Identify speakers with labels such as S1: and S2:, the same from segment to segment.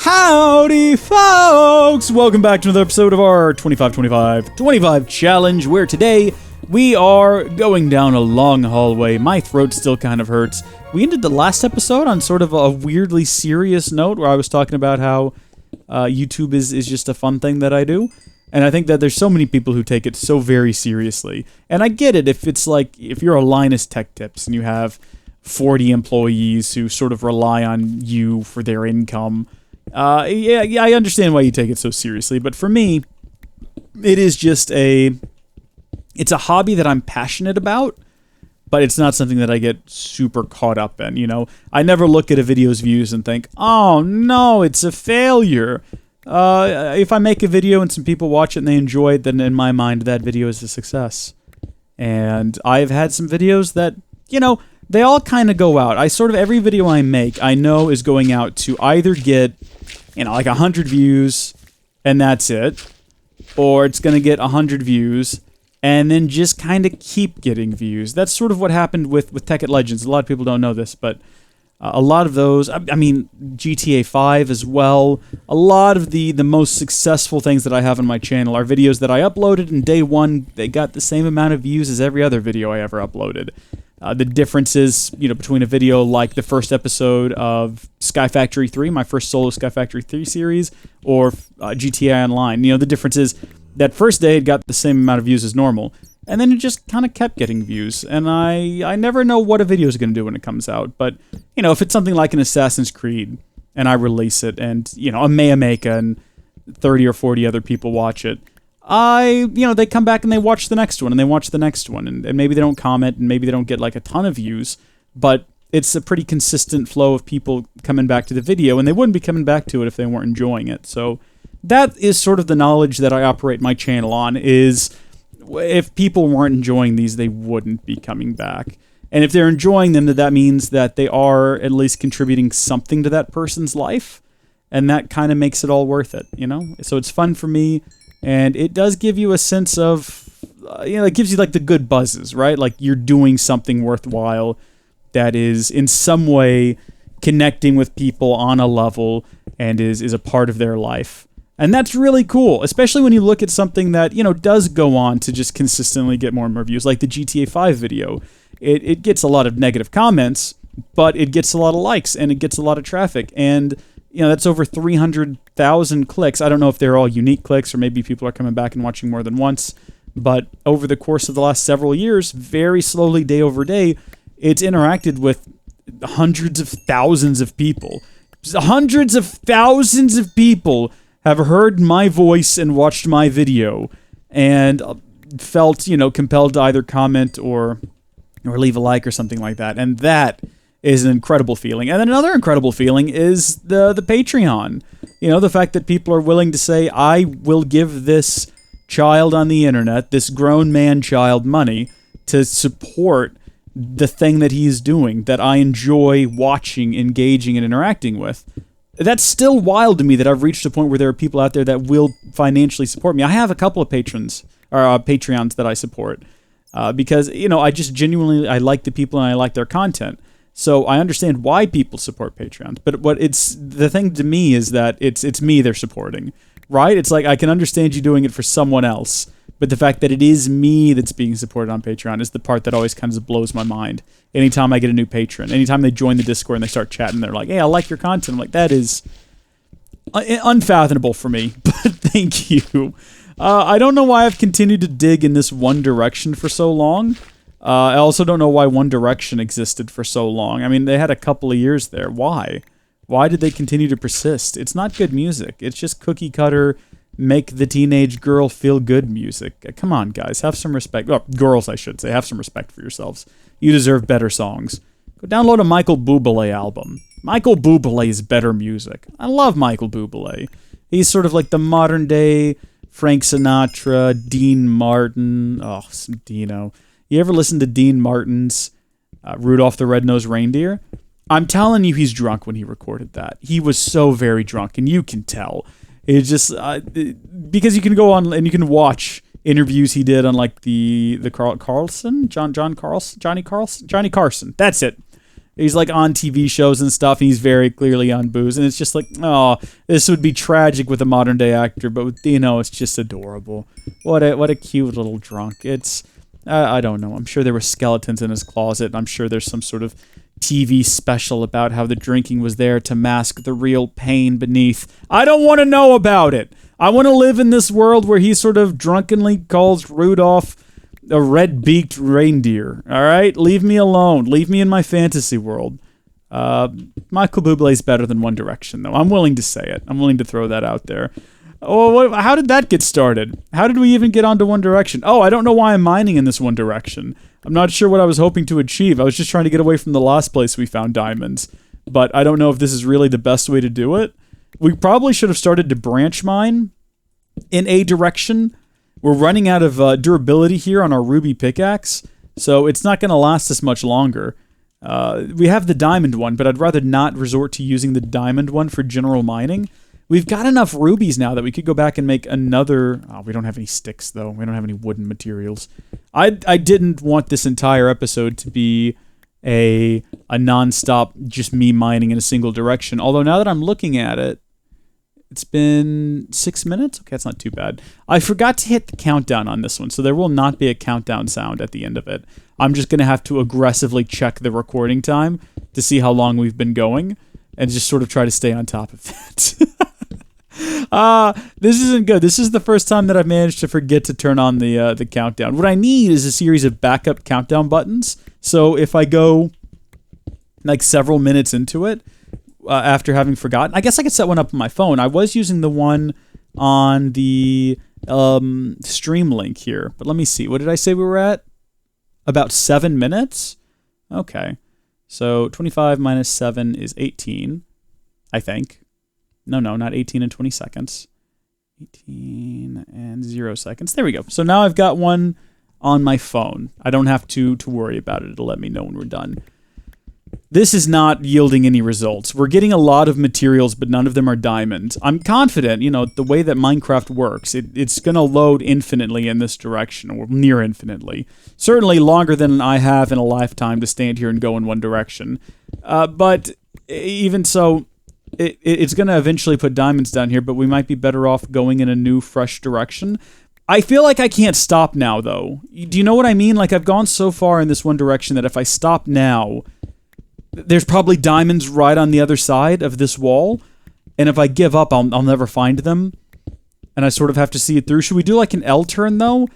S1: Howdy, folks! Welcome back to another episode of our 25 challenge, where today we are going down a long hallway. My throat still kind of hurts. We ended the last episode on sort of a weirdly serious note, where I was talking about how YouTube is just a fun thing that I do. And I think that there's so many people who take it so very seriously. And I get it if it's like, if you're a Linus Tech Tips and you have 40 employees who sort of rely on you for their income. Yeah, I understand why you take it so seriously, but for me, it is just it's a hobby that I'm passionate about, but it's not something that I get super caught up in, you know? I never look at a video's views and think, oh no, it's a failure. If I make a video and some people watch it and they enjoy it, then in my mind, that video is a success. And I've had some videos that, you know, they all kind of go out. Every video I make, I know is going out to either get, you know, like 100 views, and that's it, or it's going to get 100 views, and then just kind of keep getting views. That's sort of what happened with Tekkit Legends. A lot of people don't know this, but a lot of those, I mean, GTA 5 as well, a lot of the most successful things that I have on my channel are videos that I uploaded in day one. They got the same amount of views as every other video I ever uploaded. The difference is, you know, between a video like the first episode of Sky Factory 3, my first solo Sky Factory 3 series, or GTA Online. You know, the difference is that first day it got the same amount of views as normal, and then it just kind of kept getting views. And I never know what a video is going to do when it comes out. But, you know, if it's something like an Assassin's Creed, and I release it, and, you know, a Mayameka and 30 or 40 other people watch it, they come back and they watch the next one, and they watch the next one, and maybe they don't comment, and maybe they don't get like a ton of views, but it's a pretty consistent flow of people coming back to the video, and they wouldn't be coming back to it if they weren't enjoying it. So that is sort of the knowledge that I operate my channel on, is if people weren't enjoying these, they wouldn't be coming back. And if they're enjoying them, that means that they are at least contributing something to that person's life, and that kind of makes it all worth it, you know? So it's fun for me. And it does give you a sense of, it gives you like the good buzzes, right? Like you're doing something worthwhile that is in some way connecting with people on a level and is a part of their life. And that's really cool, especially when you look at something that, you know, does go on to just consistently get more and more views, like the GTA 5 video. It gets a lot of negative comments, but it gets a lot of likes and it gets a lot of traffic. And you know, that's over 300,000 clicks. I don't know if they're all unique clicks or maybe people are coming back and watching more than once. But over the course of the last several years, very slowly, day over day, it's interacted with hundreds of thousands of people. Hundreds of thousands of people have heard my voice and watched my video and felt, you know, compelled to either comment or leave a like or something like that. And that is an incredible feeling. And then another incredible feeling is the Patreon. You know, the fact that people are willing to say, I will give this child on the internet, this grown man child, money to support the thing that he's doing, that I enjoy watching, engaging, and interacting with. That's still wild to me that I've reached a point where there are people out there that will financially support me. I have a couple of patrons, or Patreons that I support, because, you know, I just genuinely, I like the people and I like their content. So I understand why people support Patreon, but the thing to me is that it's me they're supporting, right? It's like I can understand you doing it for someone else, but the fact that it is me that's being supported on Patreon is the part that always kind of blows my mind. Anytime I get a new patron, anytime they join the Discord and they start chatting, they're like, hey, I like your content. I'm like, that is unfathomable for me, but thank you. I don't know why I've continued to dig in this one direction for so long. I also don't know why One Direction existed for so long. I mean, they had a couple of years there. Why? Why did they continue to persist? It's not good music. It's just cookie cutter, make the teenage girl feel good music. Come on, guys. Have some respect. Oh, girls, I should say. Have some respect for yourselves. You deserve better songs. Go download a Michael Bublé album. Michael Bublé is better music. I love Michael Bublé. He's sort of like the modern day Frank Sinatra, Dean Martin. Oh, Dino. You ever listen to Dean Martin's Rudolph the Red-Nosed Reindeer? I'm telling you, he's drunk when he recorded that. He was so very drunk, and you can tell. It's just because you can go on and you can watch interviews he did on like the Johnny Carson. That's it. He's like on TV shows and stuff, and he's very clearly on booze. And it's just like, oh, this would be tragic with a modern day actor, but with Dino, it's just adorable. What a cute little drunk. It's, I don't know. I'm sure there were skeletons in his closet. And I'm sure there's some sort of TV special about how the drinking was there to mask the real pain beneath. I don't want to know about it. I want to live in this world where he sort of drunkenly calls Rudolph a red-beaked reindeer. All right? Leave me alone. Leave me in my fantasy world. Michael Bublé's better than One Direction, though. I'm willing to say it. I'm willing to throw that out there. Oh, how did that get started? How did we even get onto One Direction? Oh, I don't know why I'm mining in this One Direction. I'm not sure what I was hoping to achieve. I was just trying to get away from the last place we found diamonds. But I don't know if this is really the best way to do it. We probably should have started to branch mine in a direction. We're running out of durability here on our ruby pickaxe, so it's not going to last us much longer. We have the diamond one, but I'd rather not resort to using the diamond one for general mining. We've got enough rubies now that we could go back and make another... Oh, we don't have any sticks, though. We don't have any wooden materials. I didn't want this entire episode to be a non-stop just me mining in a single direction, although now that I'm looking at it, it's been 6 minutes? Okay, that's not too bad. I forgot to hit the countdown on this one, so there will not be a countdown sound at the end of it. I'm just going to have to aggressively check the recording time to see how long we've been going, and just sort of try to stay on top of it. This isn't good. This is the first time that I've managed to forget to turn on the countdown. What I need is a series of backup countdown buttons, so if I go like several minutes into it, after having forgotten. I guess I could set one up on my phone. I was using the one on the stream link here, but let me see. What did I say we were at? About 7 minutes? Okay. So 25 minus 7 is 18, I think. No, not 18 and 20 seconds. 18 and 0 seconds. There we go. So now I've got one on my phone. I don't have to worry about it. It'll let me know when we're done. This is not yielding any results. We're getting a lot of materials, but none of them are diamonds. I'm confident, the way that Minecraft works, it's going to load infinitely in this direction, or near infinitely. Certainly longer than I have in a lifetime to stand here and go in one direction. But even so, it's going to eventually put diamonds down here, but we might be better off going in a new, fresh direction. I feel like I can't stop now, though. Do you know what I mean? Like, I've gone so far in this one direction that if I stop now, there's probably diamonds right on the other side of this wall, and if I give up, I'll never find them, and I sort of have to see it through. Should we do like an L turn, though?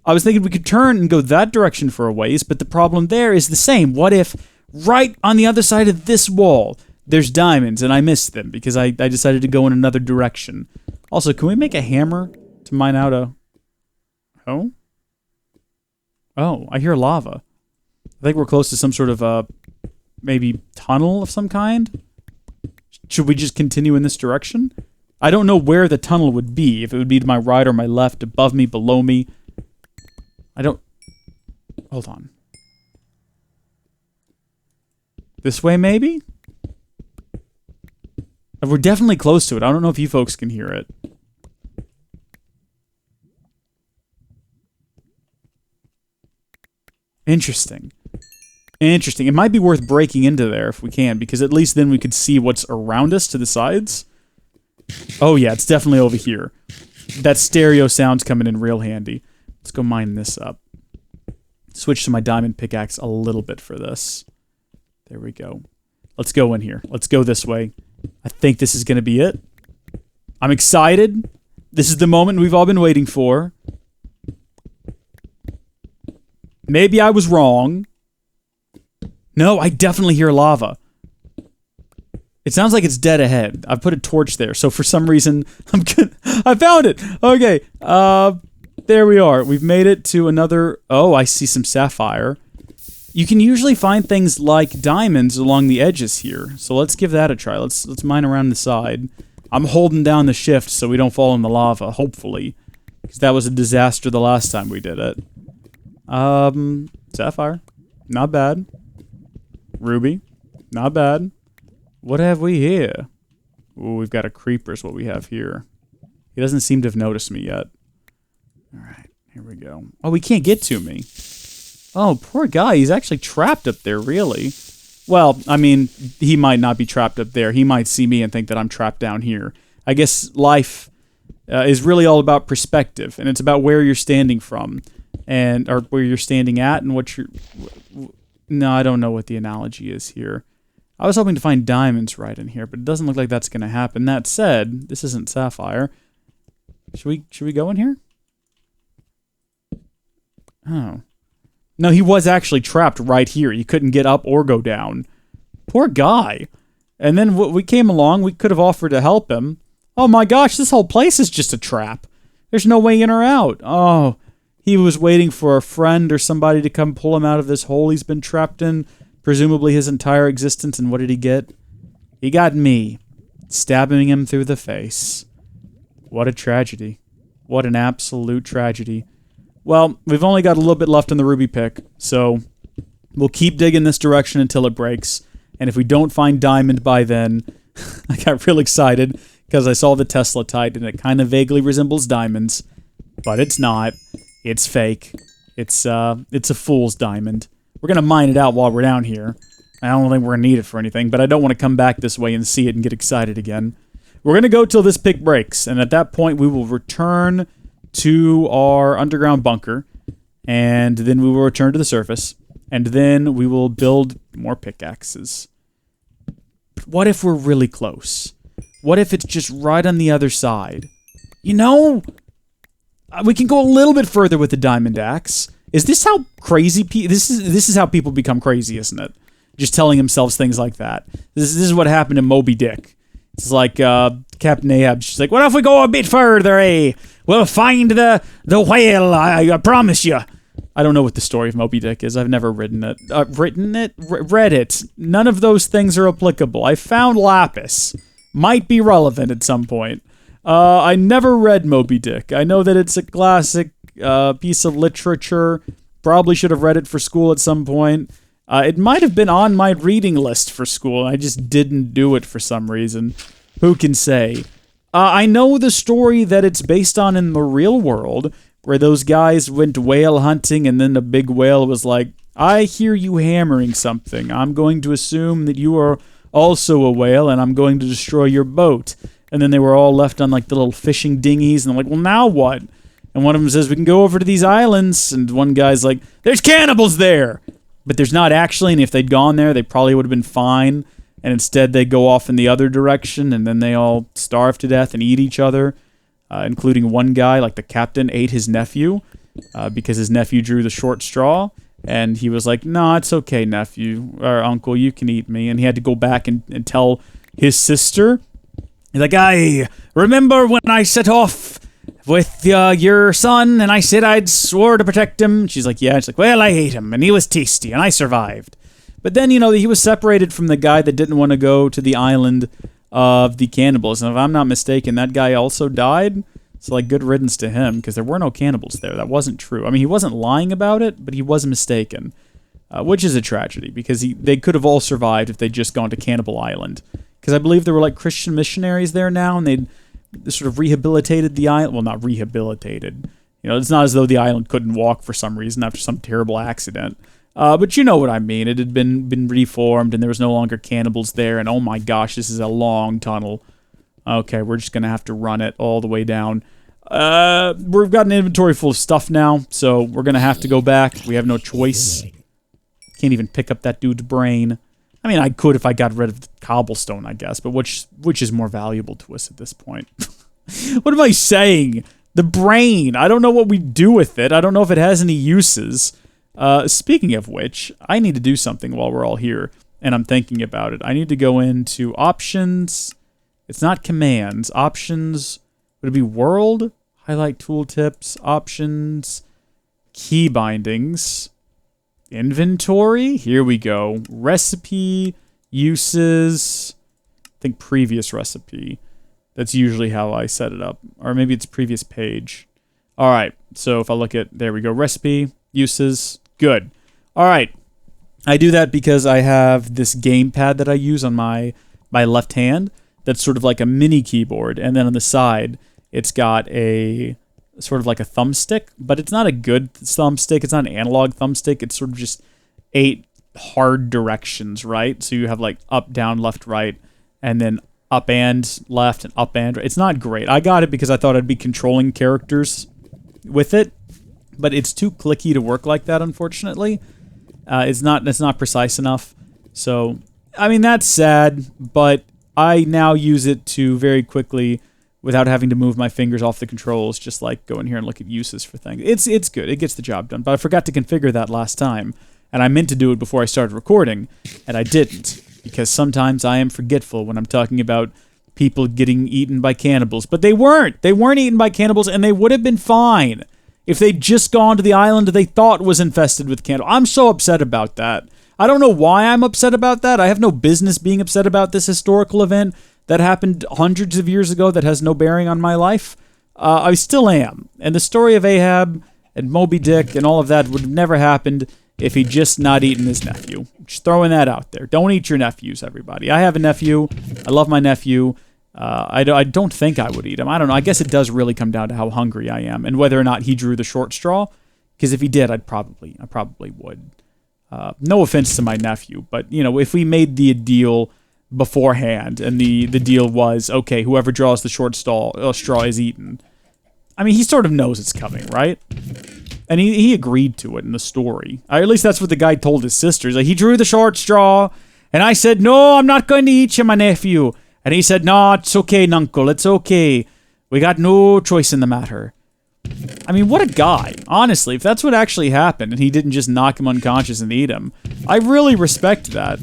S1: I was thinking we could turn and go that direction for a ways, but the problem there is the same. What if right on the other side of this wall, there's diamonds, and I missed them because I decided to go in another direction? Also, can we make a hammer to mine out a... Oh? Oh, I hear lava. I think we're close to some sort of, maybe tunnel of some kind? Should we just continue in this direction? I don't know where the tunnel would be. If it would be to my right or my left, above me, below me. I don't... Hold on. This way, maybe? We're definitely close to it. I don't know if you folks can hear it. Interesting. Interesting. It might be worth breaking into there if we can, because at least then we could see what's around us to the sides. Oh yeah, it's definitely over here. That stereo sound's coming in real handy. Let's go mine this up. Switch to my diamond pickaxe a little bit for this. There we go. Let's go in here. Let's go this way. I think this is going to be it. I'm excited. This is the moment we've all been waiting for. Maybe I was wrong. No, I definitely hear lava. It sounds like it's dead ahead. I've put a torch there, so for some reason, I'm good. I found it! Okay, there we are. We've made it to another... Oh, I see some sapphire. You can usually find things like diamonds along the edges here, so let's give that a try. Let's mine around the side. I'm holding down the shift so we don't fall in the lava, hopefully. Because that was a disaster the last time we did it. Sapphire. Not bad. Ruby. Not bad. What have we here? Ooh, we've got a creeper is what we have here. He doesn't seem to have noticed me yet. Alright, here we go. Oh, he can't get to me. Oh, poor guy. He's actually trapped up there, really. Well, I mean, he might not be trapped up there. He might see me and think that I'm trapped down here. I guess life is really all about perspective, and it's about where you're standing from, or where you're standing at, and what you're... No, I don't know what the analogy is here. I was hoping to find diamonds right in here, but it doesn't look like that's going to happen. That said, this isn't sapphire. Should we go in here? Oh. No, he was actually trapped right here. He couldn't get up or go down. Poor guy. And then we came along. We could have offered to help him. Oh my gosh, this whole place is just a trap. There's no way in or out. Oh, he was waiting for a friend or somebody to come pull him out of this hole he's been trapped in, presumably his entire existence. And what did he get? He got me, stabbing him through the face. What a tragedy. What an absolute tragedy. Well, we've only got a little bit left in the ruby pick, so we'll keep digging this direction until it breaks. And if we don't find diamond by then, I got real excited because I saw the Teslatite and it kind of vaguely resembles diamonds, but it's not. It's fake. It's a fool's diamond. We're gonna mine it out while we're down here. I don't think we're gonna need it for anything, but I don't want to come back this way and see it and get excited again. We're gonna go till this pick breaks, and at that point we will return to our underground bunker, and then we will return to the surface, and then we will build more pickaxes. But what if we're really close? What if it's just right on the other side? You know, we can go a little bit further with the diamond axe. Is this how crazy this is how people become crazy, isn't it? Just telling themselves things like that. This is what happened in Moby Dick. It's like Captain Ahab. She's like, "What if we go a bit further, eh? We'll find the whale, I promise you." I don't know what the story of Moby Dick is. I've never read it. None of those things are applicable. I found lapis. Might be relevant at some point. I never read Moby Dick. I know that it's a classic piece of literature. Probably should have read it for school at some point. It might have been on my reading list for school. I just didn't do it for some reason. Who can say? I know the story that it's based on in the real world, where those guys went whale hunting and then a big whale was like, "I hear you hammering something. I'm going to assume that you are also a whale and I'm going to destroy your boat." And then they were all left on like the little fishing dinghies and they're like, "Well, now what?" And one of them says, "We can go over to these islands." And one guy's like, "There's cannibals there." But there's not actually, and if they'd gone there, they probably would have been fine. And instead they go off in the other direction, and then they all starve to death and eat each other, including one guy, like the captain, ate his nephew because his nephew drew the short straw. And he was like, "No, it's okay, nephew, or uncle, you can eat me." And he had to go back and tell his sister. He's like, "I remember when I set off with your son, and I said I'd swore to protect him." She's like, "Yeah." She's like, "Well, I ate him, and he was tasty, and I survived." But then, you know, he was separated from the guy that didn't want to go to the island of the cannibals. And if I'm not mistaken, that guy also died. So, like, good riddance to him, because there were no cannibals there. That wasn't true. I mean, he wasn't lying about it, but he was mistaken, which is a tragedy, because they could have all survived if they'd just gone to Cannibal Island. Because I believe there were, like, Christian missionaries there now, and they'd sort of rehabilitated the island. Well, not rehabilitated. You know, it's not as though the island couldn't walk for some reason after some terrible accident. But you know what I mean. It had been reformed, and there was no longer cannibals there, and oh my gosh, this is a long tunnel. Okay, we're just going to have to run it all the way down. We've got an inventory full of stuff now, so we're going to have to go back. We have no choice. Can't even pick up that dude's brain. I mean, I could if I got rid of the cobblestone, I guess, but which is more valuable to us at this point? What am I saying? The brain. I don't know what we do with it. I don't know if it has any uses. Speaking of which, I need to do something while we're all here, and I'm thinking about it. I need to go into options. It's not commands. Options. Would it be world? Highlight tooltips. Options. Key bindings. Inventory. Here we go. Recipe. Uses. I think previous recipe. That's usually how I set it up. Or maybe it's previous page. All right. So if I look at, there we go. Recipe. Uses. Good. All right. I do that because I have this gamepad that I use on my left hand that's sort of like a mini keyboard. And then on the side, it's got a sort of like a thumbstick, but it's not a good thumbstick. It's not an analog thumbstick. It's sort of just 8 hard directions, right? So you have like up, down, left, right, and then up and left and up and right. It's not great. I got it because I thought I'd be controlling characters with it, but it's too clicky to work like that, unfortunately. It's not precise enough. So, I mean, that's sad, but I now use it to very quickly, without having to move my fingers off the controls, just like go in here and look at uses for things. It's good. It gets the job done. But I forgot to configure that last time, and I meant to do it before I started recording, and I didn't, because sometimes I am forgetful when I'm talking about people getting eaten by cannibals. But they weren't. They weren't eaten by cannibals, and they would have been fine if they'd just gone to the island they thought was infested with cannibals. I'm so upset about that. I don't know why I'm upset about that. I have no business being upset about this historical event that happened hundreds of years ago that has no bearing on my life. I still am. And the story of Ahab and Moby Dick and all of that would have never happened if he'd just not eaten his nephew. Just throwing that out there. Don't eat your nephews, everybody. I have a nephew. I love my nephew. I don't think I would eat him. I don't know. I guess it does really come down to how hungry I am and whether or not he drew the short straw. Because if he did, I probably would. No offense to my nephew, but if we made the deal beforehand and the deal was, okay, whoever draws the short straw is eaten. I mean, he sort of knows it's coming, right? And he agreed to it in the story. Or at least that's what the guy told his sisters. Like, he drew the short straw, and I said, no, I'm not going to eat you, my nephew. And he said, no, it's okay, Nuncle, it's okay. We got no choice in the matter. I mean, what a guy. Honestly, if that's what actually happened and he didn't just knock him unconscious and eat him, I really respect that,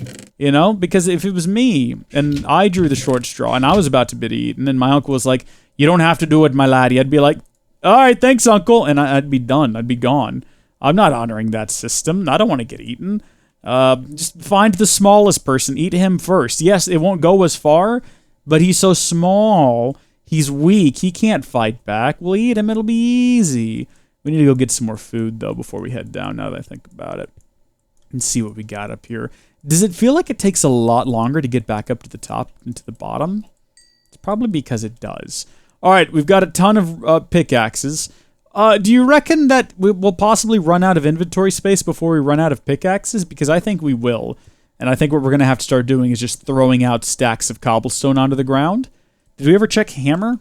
S1: because if it was me and I drew the short straw and I was about to be eaten and my uncle was like, you don't have to do it, my laddie, I'd be like, all right, thanks, Uncle, and I'd be done. I'd be gone. I'm not honoring that system. I don't want to get eaten. Just find the smallest person, eat him first. Yes, it won't go as far, but he's so small. He's weak. He can't fight back. We'll eat him. It'll be easy. We need to go get some more food, though, before we head down, now that I think about it. And see what we got up here. Does it feel like it takes a lot longer to get back up to the top than to the bottom? It's probably because it does. All right, we've got a ton of pickaxes. Do you reckon that we'll possibly run out of inventory space before we run out of pickaxes? Because I think we will. And I think what we're going to have to start doing is just throwing out stacks of cobblestone onto the ground. Did we ever check hammer?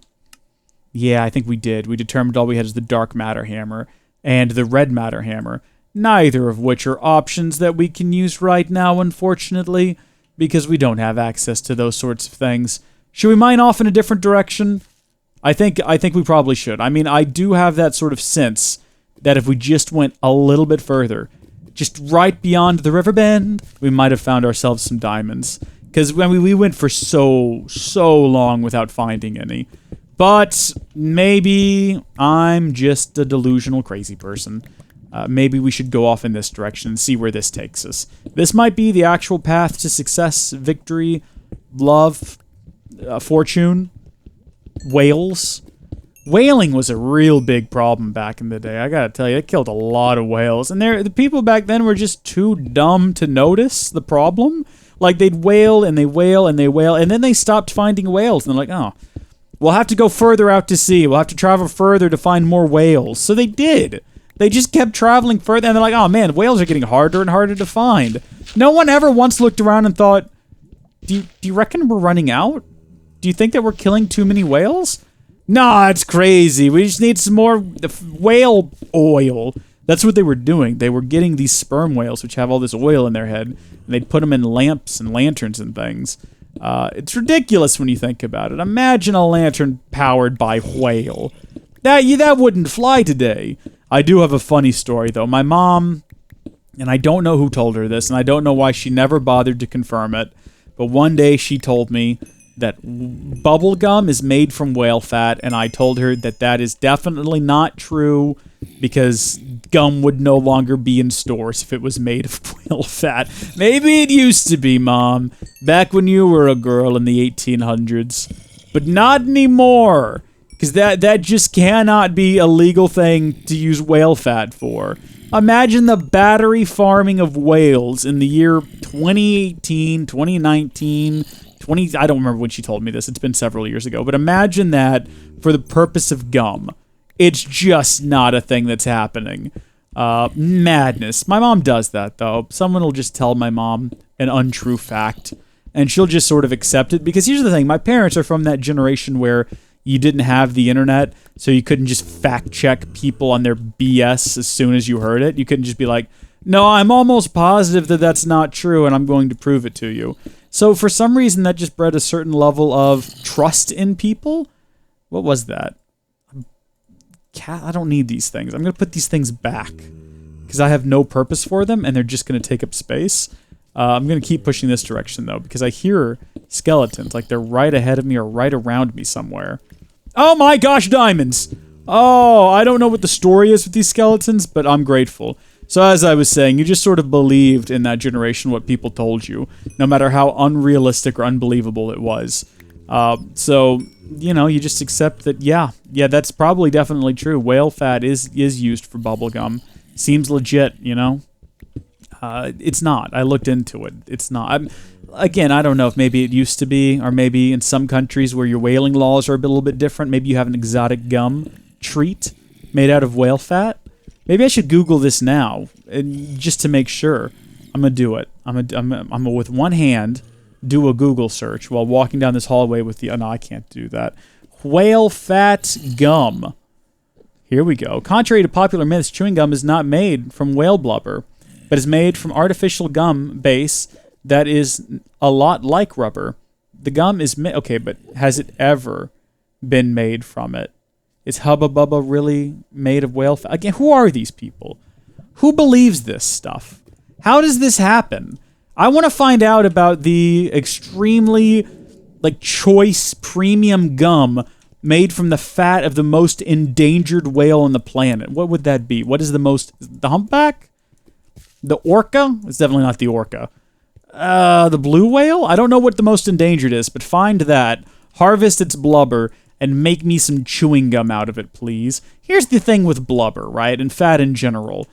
S1: Yeah, I think we did. We determined all we had is the dark matter hammer and the red matter hammer, neither of which are options that we can use right now, unfortunately, because we don't have access to those sorts of things. Should we mine off in a different direction? I think we probably should. I mean, I do have that sort of sense that if we just went a little bit further, just right beyond the river bend, we might have found ourselves some diamonds. Because we went for so long without finding any. But maybe I'm just a delusional crazy person. Maybe we should go off in this direction and see where this takes us. This might be the actual path to success, victory, love, fortune, whales. Whaling was a real big problem back in the day. I gotta tell you, it killed a lot of whales. And the people back then were just too dumb to notice the problem. Like, they'd wail, and they wail, and they wail, and then they stopped finding whales. And they're like, oh, we'll have to go further out to sea. We'll have to travel further to find more whales. So they did. They just kept traveling further, and they're like, oh, man, whales are getting harder and harder to find. No one ever once looked around and thought, do you reckon we're running out? Do you think that we're killing too many whales? Nah, it's crazy. We just need some more whale oil. That's what they were doing. They were getting these sperm whales, which have all this oil in their head, and they'd put them in lamps and lanterns and things. It's ridiculous when you think about it. Imagine a lantern powered by whale. That wouldn't fly today. I do have a funny story, though. My mom, and I don't know who told her this, and I don't know why she never bothered to confirm it, but one day she told me that bubble gum is made from whale fat, and I told her that is definitely not true, because gum would no longer be in stores if it was made of whale fat. Maybe it used to be, Mom, back when you were a girl in the 1800s. But not anymore, because that just cannot be a legal thing to use whale fat for. Imagine the battery farming of whales in the year 2018, 2019, I don't remember when she told me this. It's been several years ago. But imagine that for the purpose of gum. It's just not a thing that's happening. Madness. My mom does that, though. Someone will just tell my mom an untrue fact, and she'll just sort of accept it. Because here's the thing. My parents are from that generation where you didn't have the internet, so you couldn't just fact-check people on their BS as soon as you heard it. You couldn't just be like, no, I'm almost positive that that's not true, and I'm going to prove it to you. So for some reason, that just bred a certain level of trust in people. What was that? I don't need these things. I'm going to put these things back because I have no purpose for them, and they're just going to take up space. I'm going to keep pushing this direction, though, because I hear skeletons, like they're right ahead of me or right around me somewhere. Oh my gosh, diamonds! Oh, I don't know what the story is with these skeletons, but I'm grateful. So as I was saying, you just sort of believed in that generation what people told you, no matter how unrealistic or unbelievable it was. So, you know, you just accept that, yeah, that's probably definitely true. Whale fat is used for bubblegum. Seems legit, you know? It's not. I looked into it. It's not. Again, I don't know if maybe it used to be, or maybe in some countries where your whaling laws are a little bit different, maybe you have an exotic gum treat made out of whale fat. Maybe I should Google this now, just to make sure. I'm going to do it. I'm gonna, with one hand, do a Google search while walking down this hallway with the... Oh, no, I can't do that. Whale fat gum. Here we go. Contrary to popular myths, chewing gum is not made from whale blubber, but is made from artificial gum base that is a lot like rubber. The gum is... Okay, but has it ever been made from it? Is Hubba Bubba really made of whale fat? Again, who are these people? Who believes this stuff? How does this happen? I want to find out about the extremely, choice premium gum made from the fat of the most endangered whale on the planet. What would that be? What is the most... The humpback? The orca? It's definitely not the orca. The blue whale? I don't know what the most endangered is, but find that, harvest its blubber, and make me some chewing gum out of it, please. Here's the thing with blubber, right, and fat in general.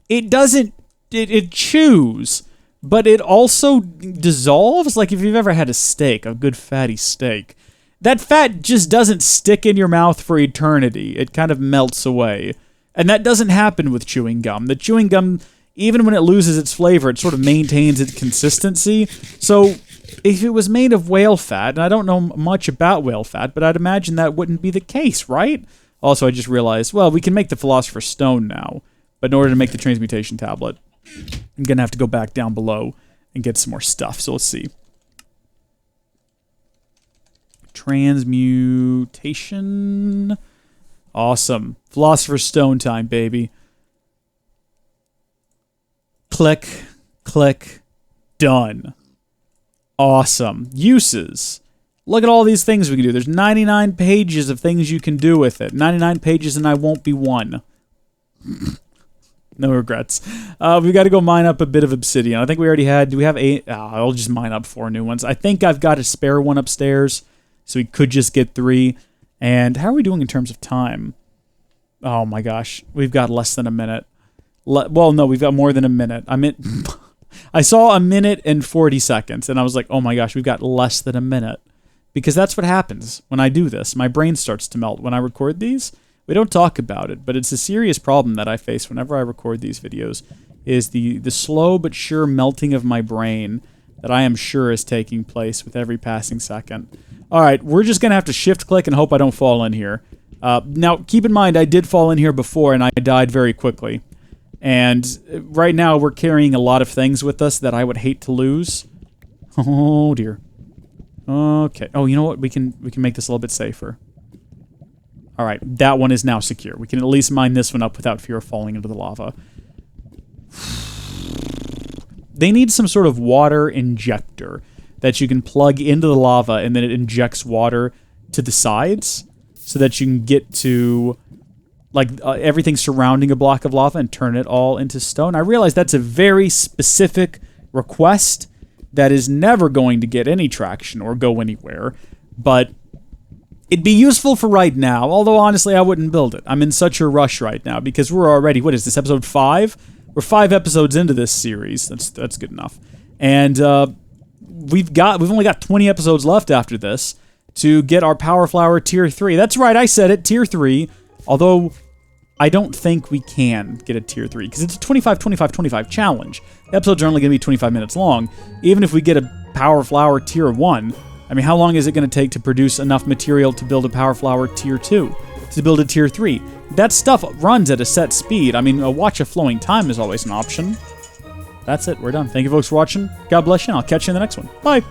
S1: It doesn't... It chews, but it also dissolves. Like if you've ever had a steak, a good fatty steak, that fat just doesn't stick in your mouth for eternity. It kind of melts away. And that doesn't happen with chewing gum. The chewing gum, even when it loses its flavor, it sort of maintains its consistency. So if it was made of whale fat, and I don't know much about whale fat, but I'd imagine that wouldn't be the case, right? Also, I just realized, well, we can make the Philosopher's Stone now, but in order to make the Transmutation Tablet, I'm going to have to go back down below and get some more stuff, so let's see. Transmutation. Awesome. Philosopher's Stone time, baby. Click, click, done. Awesome. Uses. Look at all these things we can do. There's 99 pages of things you can do with it. 99 pages and I won't be one. No regrets. We've got to go mine up a bit of obsidian. I think we already had... Do we have 8? I'll just mine up 4 new ones. I think I've got a spare one upstairs, so we could just get 3. And how are we doing in terms of time? Oh my gosh. We've got less than a minute. Well, no, we've got more than a minute. I saw a minute and 40 seconds, and I was like, oh my gosh, we've got less than a minute. Because that's what happens when I do this. My brain starts to melt when I record these. We don't talk about it, but it's a serious problem that I face whenever I record these videos, is the slow but sure melting of my brain that I am sure is taking place with every passing second. All right, we're just going to have to shift-click and hope I don't fall in here. Now, keep in mind, I did fall in here before, and I died very quickly. And right now, we're carrying a lot of things with us that I would hate to lose. Oh, dear. Okay. Oh, you know what? We can make this a little bit safer. All right, that one is now secure. We can at least mine this one up without fear of falling into the lava. They need some sort of water injector that you can plug into the lava, and then it injects water to the sides so that you can get to everything surrounding a block of lava and turn it all into stone. I realize that's a very specific request that is never going to get any traction or go anywhere, but it'd be useful for right now, although honestly I wouldn't build it. I'm in such a rush right now because we're already, what is this, episode 5? We're 5 episodes into this series. That's good enough. And we've only got 20 episodes left after this to get our Power Flower Tier 3. That's right, I said it, Tier 3. Although I don't think we can get a tier 3 because it's a 25, 25, 25 challenge. The episodes are only going to be 25 minutes long. Even if we get a power flower tier 1, I mean, how long is it going to take to produce enough material to build a power flower tier 2? To build a tier 3? That stuff runs at a set speed. I mean, a watch of flowing time is always an option. That's it. We're done. Thank you folks for watching. God bless you, and I'll catch you in the next one. Bye.